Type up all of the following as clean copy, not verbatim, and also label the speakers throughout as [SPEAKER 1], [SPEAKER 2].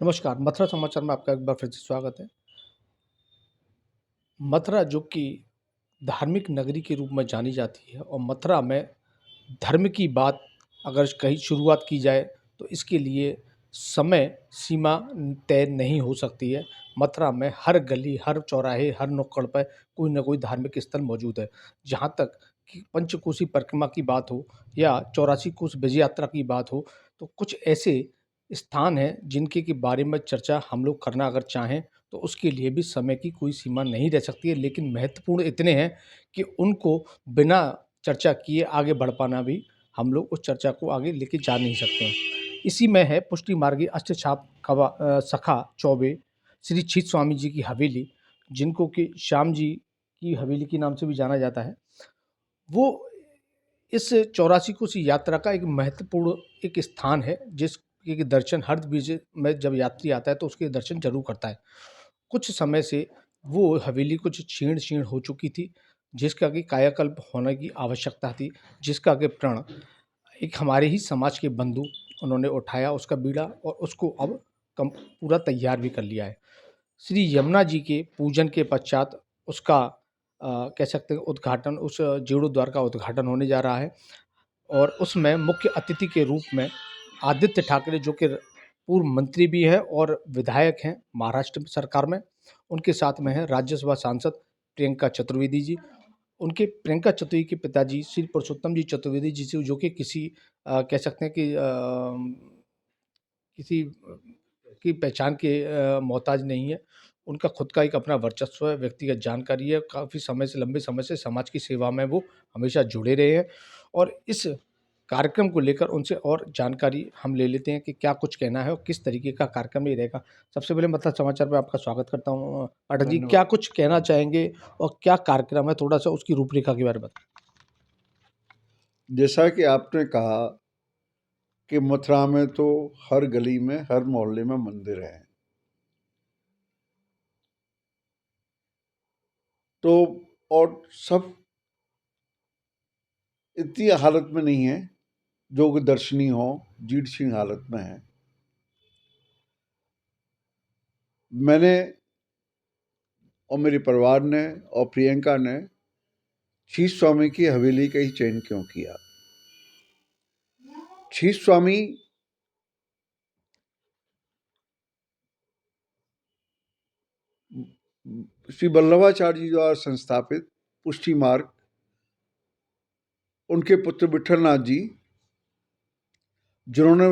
[SPEAKER 1] नमस्कार, मथुरा समाचार में आपका एक बार फिर से स्वागत है। मथुरा जो कि धार्मिक नगरी के रूप में जानी जाती है और मथुरा में धर्म की बात अगर कहीं शुरुआत की जाए तो इसके लिए समय सीमा तय नहीं हो सकती है। मथुरा में हर गली, हर चौराहे, हर नुक्कड़ पर कोई न कोई धार्मिक स्थल मौजूद है। जहाँ तक कि पंचकोसी परिक्रमा की बात हो या 84 कोस विजय यात्रा की बात हो, तो कुछ ऐसे स्थान हैं जिनके के बारे में चर्चा हम लोग करना अगर चाहें तो उसके लिए भी समय की कोई सीमा नहीं रह सकती है। लेकिन महत्वपूर्ण इतने हैं कि उनको बिना चर्चा किए आगे बढ़ पाना भी हम लोग उस चर्चा को आगे लेके जा नहीं सकते हैं। इसी में है पुष्टि मार्गी अष्टछाप सखा चौबे श्री छीत स्वामी जी की हवेली, जिनको कि श्याम जी की हवेली के नाम से भी जाना जाता है। वो इस 84 कोसी यात्रा का एक महत्वपूर्ण एक स्थान है जिसके कि दर्शन हर बीच में जब यात्री आता है तो उसके दर्शन जरूर करता है। कुछ समय से वो हवेली कुछ क्षीण-शीर्ण हो चुकी थी, जिसका कि कायाकल्प होने की आवश्यकता थी, जिसका कि प्रण एक हमारे ही समाज के बंधु उन्होंने उठाया उसका बीड़ा और उसको अब कम पूरा तैयार भी कर लिया है। श्री यमुना जी के पूजन के पश्चात उसका कह सकते हैं उद्घाटन उस जीर्णोद्वार का उद्घाटन होने जा रहा है और उसमें मुख्य अतिथि के रूप में आदित्य ठाकरे जो कि पूर्व मंत्री भी है और विधायक हैं महाराष्ट्र सरकार में। उनके साथ में है राज्यसभा सांसद प्रियंका चतुर्वेदी जी। उनके प्रियंका चतुर्वेदी के पिताजी श्री पुरुषोत्तम जी चतुर्वेदी जी से जो कि किसी कह सकते हैं कि किसी की पहचान के मोहताज नहीं है। उनका खुद का एक अपना वर्चस्व है, व्यक्तिगत जानकारी है, काफ़ी समय से लंबे समय से समाज की सेवा में वो हमेशा जुड़े रहे हैं और इस कार्यक्रम को लेकर उनसे और जानकारी हम ले लेते हैं कि क्या कुछ कहना है और किस तरीके का कार्यक्रम ये रहेगा। सबसे पहले मतलब समाचार में आपका स्वागत करता हूँ पाठक जी, क्या कुछ कहना चाहेंगे और क्या कार्यक्रम है? थोड़ा-सा उसकी रूपरेखा के बारे में बताएँ।
[SPEAKER 2] जैसा कि आपने कहा कि मथुरा में तो हर गली में, हर मोहल्ले में मंदिर हैं। तो और सब इतनी हालत में नहीं है जो कि दर्शनीय हो, जीर्ण-शीर्ण हालत में है। मैंने और मेरे परिवार ने और प्रियंका ने शीश स्वामी की हवेली का ही चयन क्यों किया? शीश स्वामी श्री वल्लभाचार्य जी द्वारा संस्थापित पुष्टि मार्ग, उनके पुत्र विठलनाथ जी, जिन्होंने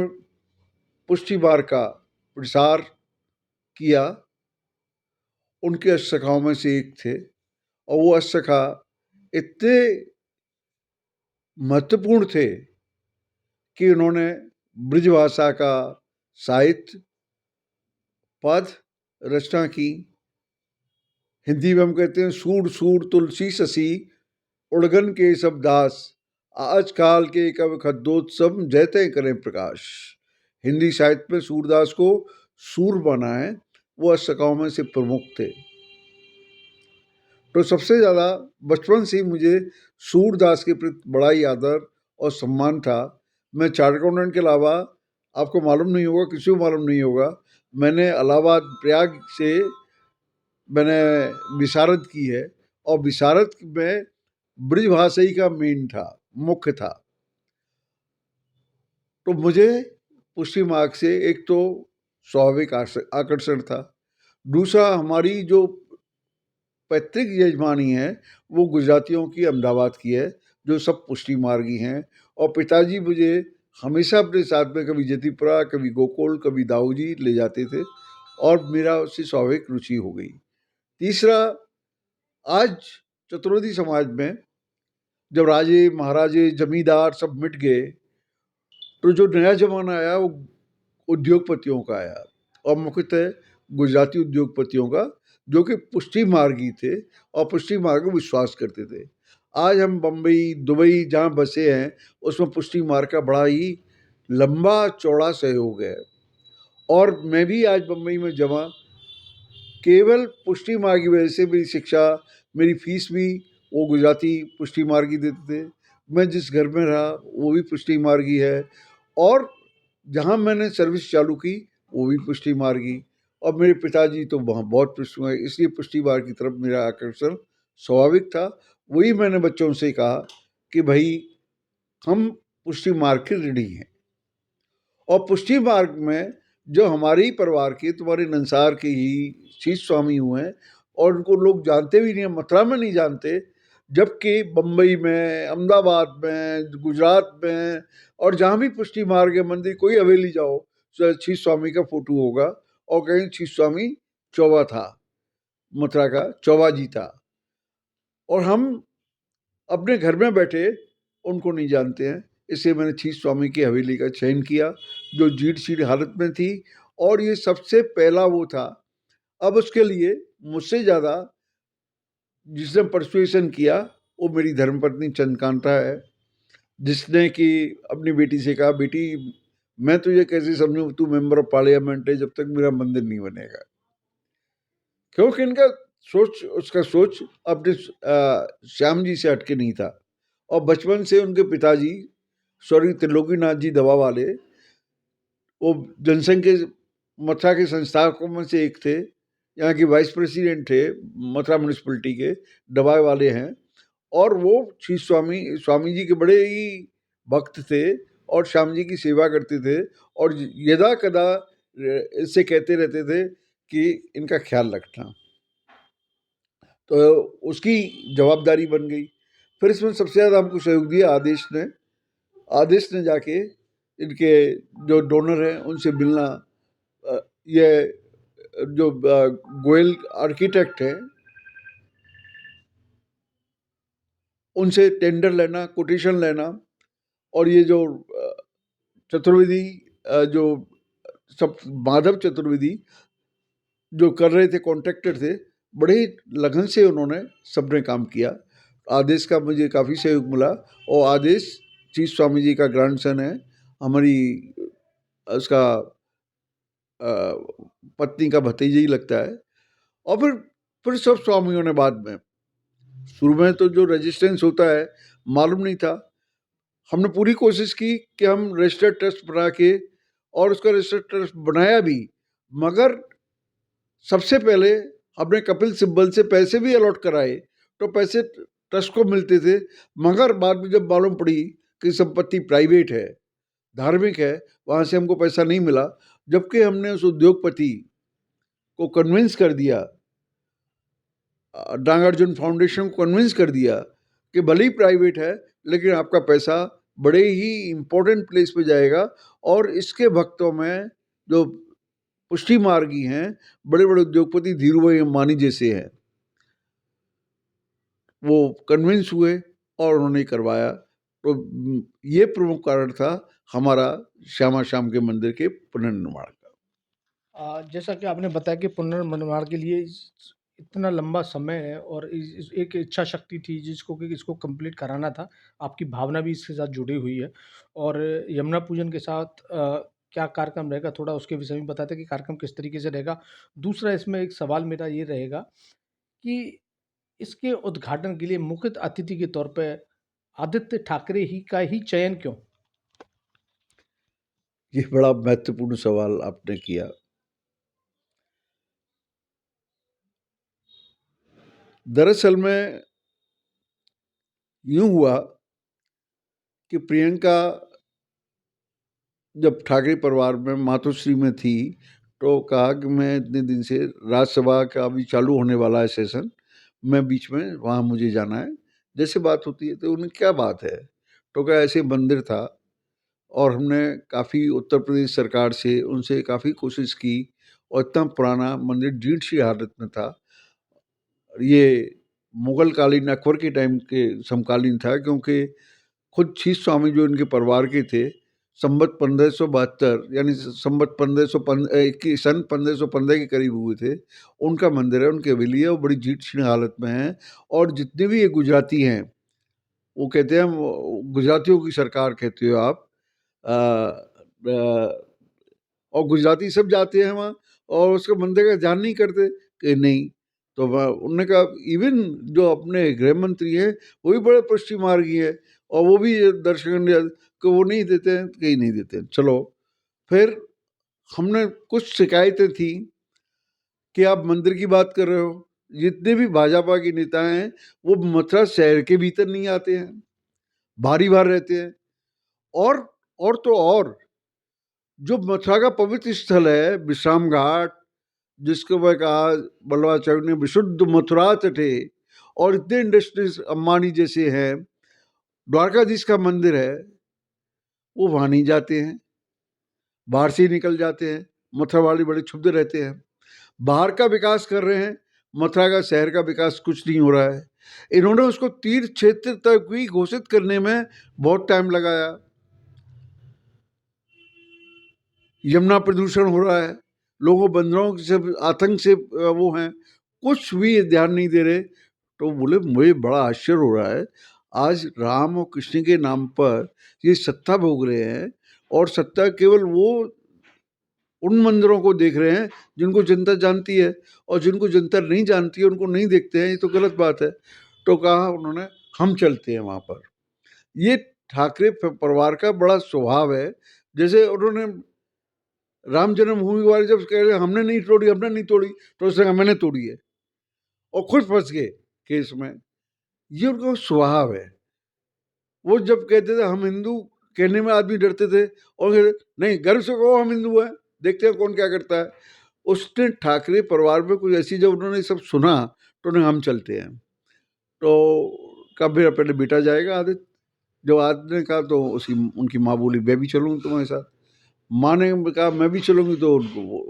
[SPEAKER 2] पुष्टि मार्ग का प्रसार किया, उनके अष्टसखाओं में से एक थे और वो अष्टसखा इतने महत्वपूर्ण थे कि उन्होंने ब्रजभाषा का साहित्य, पद रचना की। हिंदी में हम कहते हैं सूर सूर तुलसी ससी उड़गन के सब दास, आज काल के कवि खद्दोत्सव जयते करें प्रकाश। हिंदी साहित्य में सूरदास को सूर बना है, वो अष्टसखाओं में से प्रमुख थे। तो सबसे ज़्यादा बचपन से ही मुझे सूरदास के प्रति बड़ा ही आदर और सम्मान था। मैं चार्टर्ड अकाउंटेंट के अलावा, आपको मालूम नहीं होगा, किसी को मालूम नहीं होगा, मैंने इलाहाबाद प्रयाग से मैंने विशारद की है और विशारद में ब्रजभाषा ही का मेन था, मुख्य था। तो मुझे पुष्टि मार्ग से एक तो स्वाभाविक आकर्षण था, दूसरा हमारी जो पैतृक यजमानी है वो गुजरातियों की अहमदाबाद की है, जो सब पुष्टि मार्गी हैं। और पिताजी मुझे हमेशा अपने साथ में कभी जतीपुरा, कभी गोकुल, कभी दाऊजी ले जाते थे और मेरा उससे स्वाभाविक रुचि हो गई। तीसरा, आज चतुर्वेदी समाज में जब राजे महाराजे जमींदार सब मिट गए तो जो नया जमाना आया वो उद्योगपतियों का आया और मुख्यतः गुजराती उद्योगपतियों का, जो कि पुष्टि मार्गी थे और पुष्टि मार्ग को विश्वास करते थे। आज हम बम्बई, दुबई जहाँ बसे हैं उसमें पुष्टि मार्ग का बड़ा ही लंबा चौड़ा सहयोग है। और मैं भी आज बम्बई में जमा केवल पुष्टि मार्ग की वजह से मेरी शिक्षा, मेरी फीस भी वो गुजराती पुष्टि मार्गी देते थे। मैं जिस घर में रहा वो भी पुष्टि मार्गी है और जहाँ मैंने सर्विस चालू की वो भी पुष्टि मार्गी, और मेरे पिताजी तो वहाँ बहुत पुष्टि मार्ग, इसलिए पुष्टि मार्ग की तरफ मेरा आकर्षण स्वाभाविक था। वही मैंने बच्चों से कहा कि भाई हम पुष्टि मार्ग के ऋणी हैं, और पुष्टि मार्ग में जो हमारे ही परिवार के, तुम्हारे नंसार के ही शीश स्वामी हुए हैं, और उनको लोग जानते भी नहीं, मथुरा में नहीं जानते, जबकि बम्बई में, अहमदाबाद में, गुजरात में, और जहाँ भी पुष्टि मार्ग है मंदिर, कोई हवेली जाओ तो शीश स्वामी का फोटो होगा, और कहीं शीश स्वामी चौबा था, मथुरा का चौबा जी था, और हम अपने घर में बैठे उनको नहीं जानते हैं। इसलिए मैंने शीश स्वामी की हवेली का चयन किया, जो जीर्ण शीर्ण हालत में थी, और ये सबसे पहला वो था। अब उसके लिए मुझसे ज़्यादा जिसने परसुएशन किया वो मेरी धर्मपत्नी चंद्रकांता है, जिसने कि अपनी बेटी से कहा, बेटी मैं तुझे कैसे समझूं, तू मेंबर ऑफ पार्लियामेंट है जब तक मेरा मंदिर नहीं बनेगा। क्योंकि इनका उसका सोच अपने श्याम जी से हटके नहीं था, और बचपन से उनके पिताजी स्वर्गीय त्रिलोकीनाथ जी दवा वाले, वो जनसंघ के मथुरा के संस्थापकों में से एक थे, यहाँ के वाइस प्रेसिडेंट थे मथुरा म्यूनिसिपलिटी के, दवाई वाले हैं, और वो श्री स्वामी जी के बड़े ही भक्त थे, और श्याम जी की सेवा करते थे, और यदा कदा इससे कहते रहते थे कि इनका ख्याल रखना। तो उसकी जवाबदारी बन गई। फिर इसमें सबसे ज़्यादा हमको सहयोग दिया आदेश ने जाके इनके जो डोनर हैं उनसे मिलना, ये जो गोयल आर्किटेक्ट हैं उनसे टेंडर लेना, कोटेशन लेना, और ये जो चतुर्वेदी जो सब माधव चतुर्वेदी जो कर रहे थे, कॉन्ट्रैक्टर थे, बड़े ही लगन से उन्होंने सबने काम किया। आदेश का मुझे काफ़ी सहयोग मिला, और आदेश शीश स्वामी जी का ग्रैंडसन है, हमारी उसका पत्नी का भतीजा ही लगता है। और फिर सब स्वामियों ने बाद में, शुरू में तो जो रेजिस्टेंस होता है मालूम नहीं था, हमने पूरी कोशिश की कि हम रजिस्टर्ड ट्रस्ट बना के, और उसका रजिस्टर्ड ट्रस्ट बनाया भी, मगर सबसे पहले हमने कपिल सिब्बल से पैसे भी अलॉट कराए, तो पैसे ट्रस्ट को मिलते थे, मगर बाद में जब मालूम पड़ी कि संपत्ति प्राइवेट है, धार्मिक है, वहाँ से हमको पैसा नहीं मिला। जबकि हमने उस उद्योगपति को कन्विंस कर दिया, नागार्जुन फाउंडेशन को कन्विंस कर दिया कि भले ही प्राइवेट है लेकिन आपका पैसा बड़े ही इम्पोर्टेंट प्लेस पे जाएगा, और इसके भक्तों में जो पुष्टि मार्गी हैं, बड़े बड़े उद्योगपति धीरू भाई अंबानी जैसे हैं, वो कन्विंस हुए और उन्होंने करवाया। तो ये प्रमुख कारण था हमारा श्यामा श्याम के मंदिर के पुनर्निर्माण का।
[SPEAKER 1] जैसा कि आपने बताया कि पुनर्निर्माण के लिए इतना लंबा समय है, और एक इच्छा शक्ति थी जिसको कि इसको कंप्लीट कराना था, आपकी भावना भी इसके साथ जुड़ी हुई है। और यमुना पूजन के साथ क्या कार्यक्रम रहेगा, थोड़ा उसके विषय में बताते कि कार्यक्रम किस तरीके से रहेगा। दूसरा इसमें एक सवाल मेरा ये रहेगा कि इसके उद्घाटन के लिए मुख्य अतिथि के तौर पे आदित्य ठाकरे ही का ही चयन क्यों?
[SPEAKER 2] ये बड़ा महत्वपूर्ण सवाल आपने किया। दरअसल में यूं हुआ कि प्रियंका जब ठाकरे परिवार में मातोश्री में थी, तो कहा कि मैं इतने दिन से, राज्यसभा का अभी चालू होने वाला है सेशन, मैं बीच में वहाँ मुझे जाना है। जैसे बात होती है तो उन्हें क्या बात है, तो क्या ऐसे मंदिर था, और हमने काफ़ी उत्तर प्रदेश सरकार से उनसे काफ़ी कोशिश की, और इतना पुराना मंदिर जीर्ण सी हालत में था। ये मुगल कालीन, अकबर के टाइम के समकालीन था, क्योंकि खुद शीश स्वामी जो इनके परिवार के थे, संवत 1572 यानी संवत 1515 के करीब हुए थे, उनका मंदिर है, उनकी हवेली है, वो बड़ी जीर्ण शीर्ण हालत में है। और जितने भी ये गुजराती हैं, वो कहते हैं गुजरातियों की सरकार कहते हो आप, और गुजराती सब जाते हैं वहाँ, और उसके मंदिर का ध्यान नहीं करते कि नहीं। तो उन्होंने कहा इवन जो अपने गृह मंत्री हैं वो भी बड़े पुष्टि मार्गी है, और वो भी दर्शन कि वो नहीं देते हैं, कहीं नहीं देते हैं। चलो, फिर हमने कुछ शिकायतें थी कि आप मंदिर की बात कर रहे हो, जितने भी भाजपा के नेता हैं वो मथुरा शहर के भीतर नहीं आते हैं, बाहर ही बाहर रहते हैं। और तो और जो मथुरा का पवित्र स्थल है विश्राम घाट, जिसको मैं कहा बल्लभाचार्य ने विशुद्ध मथुरा तटे, और इतने इंडस्ट्रीज अंबानी जैसे हैं, द्वारकाधीश का मंदिर है, वो वहाँ नहीं जाते हैं, बाहर से ही निकल जाते हैं। मथुरा वाले बड़े क्षुब्ध रहते हैं, बाहर का विकास कर रहे हैं, मथुरा का शहर का विकास कुछ नहीं हो रहा है। इन्होंने उसको तीर्थ क्षेत्र तक भी घोषित करने में बहुत टाइम लगाया। यमुना प्रदूषण हो रहा है, लोगों बंदरों से आतंक से वो हैं, कुछ भी ध्यान नहीं दे रहे। तो बोले मुझे बड़ा आश्चर्य हो रहा है, आज राम और कृष्ण के नाम पर ये सत्ता भोग रहे हैं, और सत्ता केवल वो उन मंदिरों को देख रहे हैं जिनको जनता जानती है, और जिनको जनता नहीं जानती है उनको नहीं देखते हैं, ये तो गलत बात है। तो कहा उन्होंने हम चलते हैं वहाँ पर। ये ठाकरे परिवार का बड़ा स्वभाव है। जैसे उन्होंने राम जन्मभूमि वाले जब कह रहे हमने नहीं तोड़ी, तो उसने कहा मैंने तोड़ी है, और खुद फंस गए केस में। ये उनका स्वभाव है। वो जब कहते थे हम हिंदू, कहने में आदमी डरते थे, और कहते, नहीं गर्व से कहो हम हिंदू हैं, देखते हैं कौन क्या करता है। उसने ठाकरे परिवार में कुछ ऐसी, जब उन्होंने सब सुना तो उन्हें हम चलते हैं। तो कब मेरा पहले बेटा जाएगा आदित्य, जब आदित्य ने कहा तो उसी उनकी माँ बोली मैं भी चलूँगी तुम्हारे साथ। माँ ने कहा मैं भी चलूँगी, तो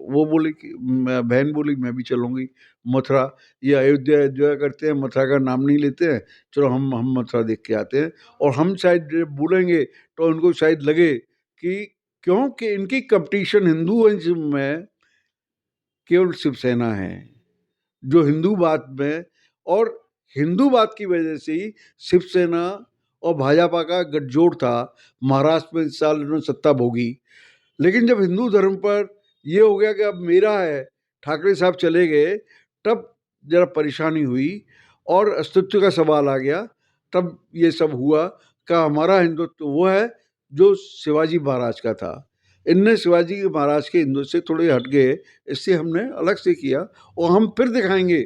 [SPEAKER 2] वो बोली कि बहन बोली मैं भी चलूँगी मथुरा। ये अयोध्या अयोध्या करते हैं, मथुरा का नाम नहीं लेते हैं, चलो हम मथुरा देख के आते हैं। और हम शायद बोलेंगे तो उनको शायद लगे कि क्योंकि इनकी कंपटीशन हिंदुइज्म में केवल शिवसेना है, जो हिंदूवाद में, और हिंदूवाद की वजह से ही शिवसेना और भाजपा का गठजोड़ था। महाराष्ट्र में इस साल इन्होंने सत्ता भोगी, लेकिन जब हिंदू धर्म पर ये हो गया कि अब मेरा है, ठाकरे साहब चले गए, तब जरा परेशानी हुई और अस्तित्व का सवाल आ गया। तब ये सब हुआ कि हमारा हिंदुत्व वो है जो शिवाजी महाराज का था। इनने शिवाजी महाराज के हिंदू से थोड़े हट गए, इससे हमने अलग से किया, और हम फिर दिखाएंगे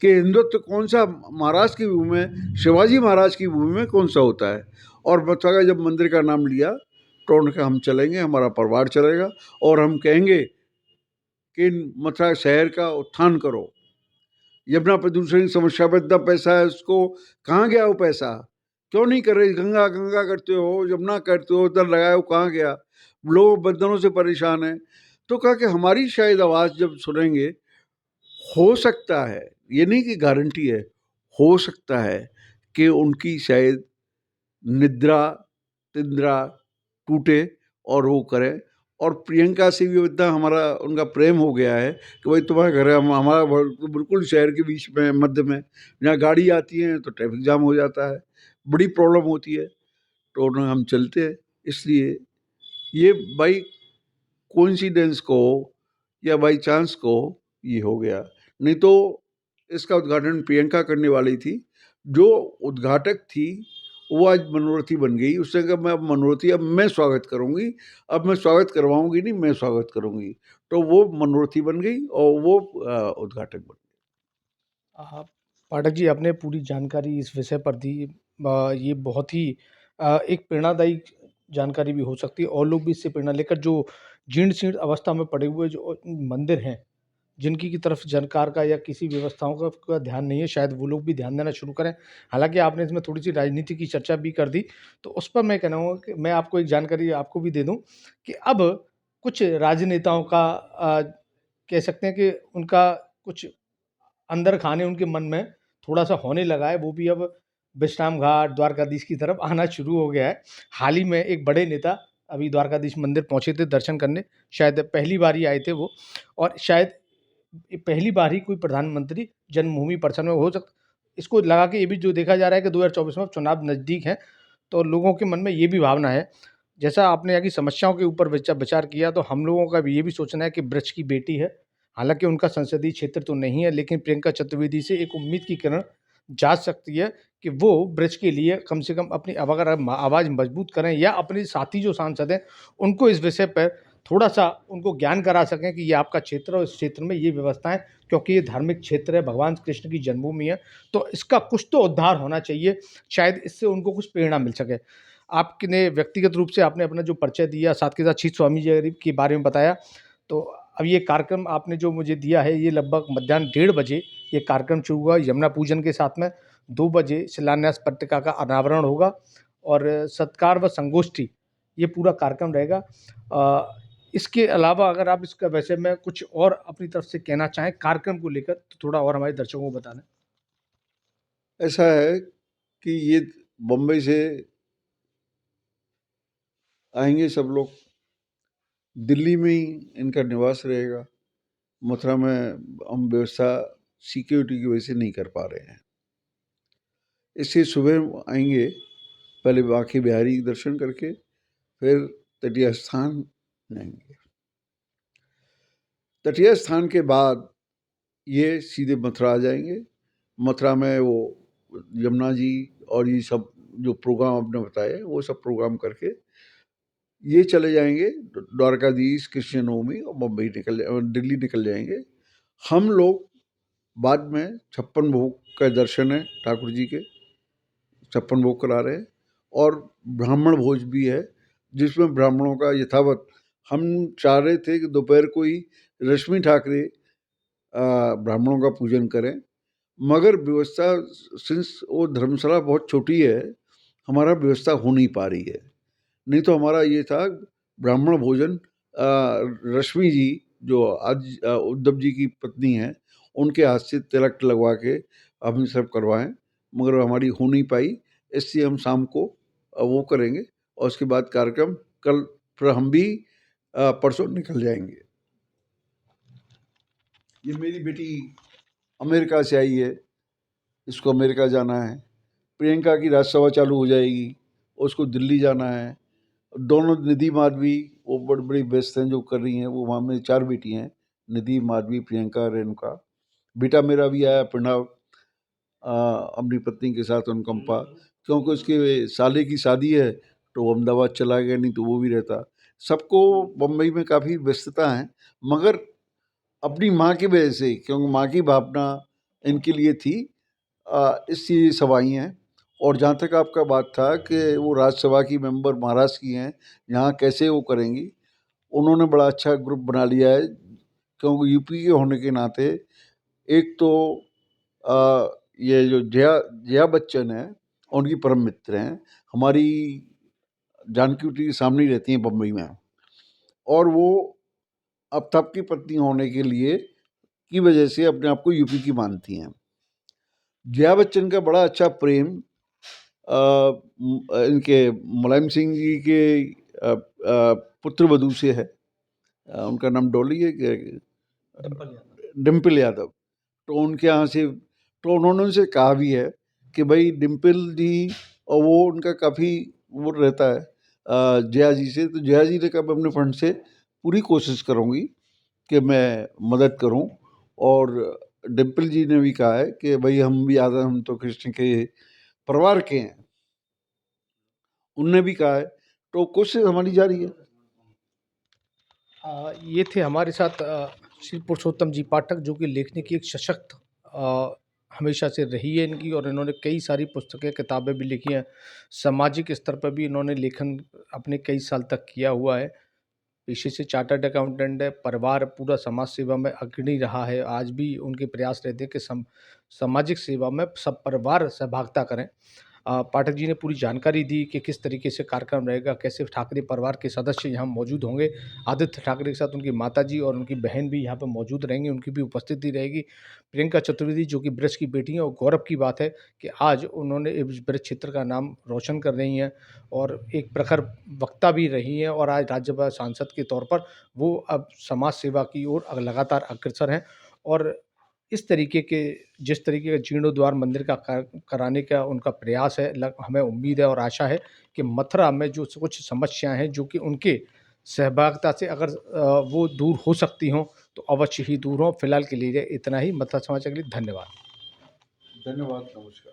[SPEAKER 2] कि हिंदुत्व कौन सा महाराज की भूमि में, शिवाजी महाराज की भूमि में कौन सा होता है। और मथुरा का जब मंदिर का नाम लिया तो उनका हम चलेंगे, हमारा परिवार चलेगा, और हम कहेंगे कि मथुरा शहर का उत्थान करो। यमुना प्रदूषण की समस्या पर इतना पैसा है, उसको कहाँ गया वो पैसा, क्यों नहीं कर रहे? गंगा गंगा करते हो, यमुना करते हो, उधर लगाए हो, कहाँ गया? लोग बंधनों से परेशान हैं। तो कहा कि हमारी शायद आवाज़ जब सुनेंगे, हो सकता है, ये नहीं कि गारंटी है, हो सकता है कि उनकी शायद निद्रा तिंद्रा टूटे और वो करें। और प्रियंका से भी इतना हमारा उनका प्रेम हो गया है कि भाई तुम्हारा घर है, हमारा बिल्कुल शहर के बीच में, मध्य में, जहाँ गाड़ी आती है तो ट्रैफिक जाम हो जाता है, बड़ी प्रॉब्लम होती है। तो उन्हें हम चलते हैं। इसलिए ये बाई कोइंसिडेंस को या बाई चांस को ये हो गया, नहीं तो इसका उद्घाटन प्रियंका करने वाली थी। जो उद्घाटक थी वो आज मनोरथी बन गई। उसने कहा मैं अब मनोरथी, अब मैं स्वागत करूँगी, अब मैं स्वागत करवाऊँगी नहीं, मैं स्वागत करूँगी। तो वो मनोरथी बन गई और वो उद्घाटक बन गई।
[SPEAKER 1] पाठक जी, आपने पूरी जानकारी इस विषय पर दी। ये बहुत ही एक प्रेरणादायी जानकारी भी हो सकती है, और लोग भी इससे प्रेरणा लेकर जो जीर्ण शीर्ण अवस्था में पड़े हुए जो मंदिर हैं, जिनकी की तरफ सरकार का या किसी व्यवस्थाओं का ध्यान नहीं है, शायद वो लोग भी ध्यान देना शुरू करें। हालाँकि आपने इसमें थोड़ी-सी राजनीति की चर्चा भी कर दी, तो उस पर मैं कहना चाहूँगा कि मैं आपको एक जानकारी आपको भी दे दूँ कि अब कुछ राजनेताओं का कह सकते हैं कि उनका कुछ अंदर खाने उनके मन में थोड़ा-सा होने लगा है, वो भी अब विश्राम घाट, द्वारकाधीश की तरफ आना शुरू हो गया है। हाल ही में एक बड़े नेता अभी द्वारकाधीश मंदिर पहुँचे थे दर्शन करने, शायद पहली बार ही आए थे वो, और शायद ये पहली बार ही कोई प्रधानमंत्री जन्मभूमि परिसर में हो इसको लगा के ये भी जो देखा जा रहा है कि 2024 में चुनाव नज़दीक हैं, तो लोगों के मन में ये भी भावना है। जैसा आपने यहाँ की समस्याओं के ऊपर विचार किया, तो हम लोगों का भी ये भी सोचना है कि ब्रज की बेटी है, हालाँकि उनका संसदीय क्षेत्र तो नहीं है, लेकिन प्रियंका चतुर्वेदी से एक उम्मीद की किरण जा सकती है कि वो ब्रिज के लिए कम से कम अपनी अगर आवाज़ मजबूत करें या अपने साथी जो सांसद हैं उनको इस विषय पर थोड़ा-सा उनको ज्ञान करा सकें कि ये आपका क्षेत्र है और इस क्षेत्र में ये व्यवस्था है, क्योंकि ये धार्मिक क्षेत्र है, भगवान कृष्ण की जन्मभूमि है, तो इसका कुछ तो उद्धार होना चाहिए, शायद इससे उनको कुछ प्रेरणा मिल सके। आपने व्यक्तिगत रूप से आपने अपना जो परिचय दिया, साथ के साथ श्री स्वामी जी के बारे में बताया, तो अब ये कार्यक्रम आपने जो मुझे दिया है, ये लगभग मध्याह्न 1:30 बजे ये कार्यक्रम शुरू हुआ यमुना पूजन के साथ में। 2 बजे शिलान्यास पट्टिका का अनावरण होगा और सत्कार व संगोष्ठी, ये पूरा कार्यक्रम रहेगा। इसके अलावा अगर आप इसका वैसे में कुछ और अपनी तरफ से कहना चाहें कार्यक्रम को लेकर, तो थोड़ा और हमारे दर्शकों को बता दें।
[SPEAKER 2] ऐसा है कि ये बम्बई से आएंगे सब लोग, दिल्ली में ही इनका निवास रहेगा। मथुरा में हम व्यवस्था सिक्योरिटी की वजह से नहीं कर पा रहे हैं, इसलिए सुबह आएंगे, पहले बांके बिहारी दर्शन करके फिर तटीय स्थान जाएंगे। तटीय स्थान के बाद ये सीधे मथुरा आ जाएंगे। मथुरा में वो यमुना जी और ये सब जो प्रोग्राम आपने बताए वो सब प्रोग्राम करके ये चले जाएंगे द्वारकाधीश, कृष्ण नवमी और मुंबई दिल्ली निकल जाएंगे। हम लोग बाद में 56 भोग का दर्शन है, ठाकुर जी के 56 भोग करा रहे हैं और ब्राह्मण भोज भी है, जिसमें ब्राह्मणों का यथावत हम चाह रहे थे कि दोपहर को ही रश्मि ठाकरे ब्राह्मणों का पूजन करें, मगर व्यवस्था सिंस वो धर्मशाला बहुत छोटी है, हमारा व्यवस्था हो नहीं पा रही है। नहीं तो हमारा ये था ब्राह्मण भोजन रश्मि जी जो आज उद्धव जी की पत्नी है उनके हाथ से तिलक लगवा के हम सब करवाएं, मगर हमारी हो नहीं पाई, इसलिए हम शाम को वो करेंगे और उसके बाद कार्यक्रम कल फिर हम भी परसों निकल जाएंगे। ये मेरी बेटी अमेरिका से आई है, इसको अमेरिका जाना है। प्रियंका की राज्यसभा चालू हो जाएगी, उसको दिल्ली जाना है। दोनों निधि माधवी वो बड़ी बड़ी व्यस्त हैं जो कर रही हैं, वो वहाँ में 4 बेटी हैं, निधि, माधवी, प्रियंका, रेणुका। बेटा मेरा भी आया प्रणव अपनी पत्नी के साथ अनुकंपा, क्योंकि उसके साले की शादी है तो वो अहमदाबाद चला गया, नहीं तो वो भी रहता। सबको बम्बई में काफ़ी व्यस्तता है, मगर अपनी माँ की वजह से, क्योंकि माँ की भावना इनके लिए थी, इसलिए सब आई हैं। और जहाँ तक आपका बात था कि वो राज्यसभा की मेंबर महाराष्ट्र की हैं, यहाँ कैसे वो करेंगी, उन्होंने बड़ा अच्छा ग्रुप बना लिया है, क्योंकि यूपी के होने के नाते एक तो ये जो जया बच्चन है उनकी परम मित्र हैं, हमारी जानकी के सामने ही रहती हैं बम्बई में, और वो आफ्ताब की पत्नी होने के लिए की वजह से अपने आप को यूपी की मानती हैं। जया बच्चन का बड़ा अच्छा प्रेम इनके मुलायम सिंह जी के पुत्र वधू से है, उनका नाम डॉली है क्या, डिम्पल यादव। तो उनके यहाँ से, तो उन्होंने उनसे कहा भी है कि भाई डिम्पल जी, और वो उनका काफ़ी वो रहता है जया जी से, तो जया जी ने कहा मैं अपने फंड से पूरी कोशिश करूँगी कि मैं मदद करूं। और डिम्पल जी ने भी कहा है कि भाई हम भी आदर, हम तो कृष्ण के परिवार के हैं, उनने भी कहा है, तो कोशिश हमारी जारी है।
[SPEAKER 1] ये थे हमारे साथ श्री पुरुषोत्तम जी पाठक, जो कि लेखनी की एक सशक्त हमेशा से रही है इनकी, और इन्होंने कई सारी पुस्तकें, किताबें भी लिखी हैं। सामाजिक स्तर पर भी इन्होंने लेखन अपने कई साल तक किया हुआ है। पेशे से चार्टर्ड अकाउंटेंट है, परिवार पूरा समाज सेवा में अग्रणी रहा है। आज भी उनके प्रयास रहते हैं कि सामाजिक सेवा में सब परिवार सहभागिता करें। पाठक जी ने पूरी जानकारी दी कि किस तरीके से कार्यक्रम रहेगा, कैसे ठाकरे परिवार के सदस्य यहाँ मौजूद होंगे। आदित्य ठाकरे के साथ उनकी माताजी और उनकी बहन भी यहाँ पर मौजूद रहेंगी, उनकी भी उपस्थिति रहेगी। प्रियंका चतुर्वेदी जो कि ब्रज की बेटी हैं, और गौरव की बात है कि आज उन्होंने इस ब्रज क्षेत्र का नाम रोशन कर रही हैं और एक प्रखर वक्ता भी रही हैं, और आज राज्यसभा सांसद के तौर पर वो अब समाज सेवा की ओर लगातार अग्रसर हैं। और इस तरीके के, जिस तरीके का जीर्णोद्धार मंदिर का कराने का उनका प्रयास है, हमें उम्मीद है और आशा है कि मथुरा में जो कुछ समस्याएं हैं, जो कि उनके सहभागिता से अगर वो दूर हो सकती हों, तो अवश्य ही दूर हों। फिलहाल के लिए इतना ही। मथुरा समाचार के लिए धन्यवाद।
[SPEAKER 2] धन्यवाद, नमस्कार।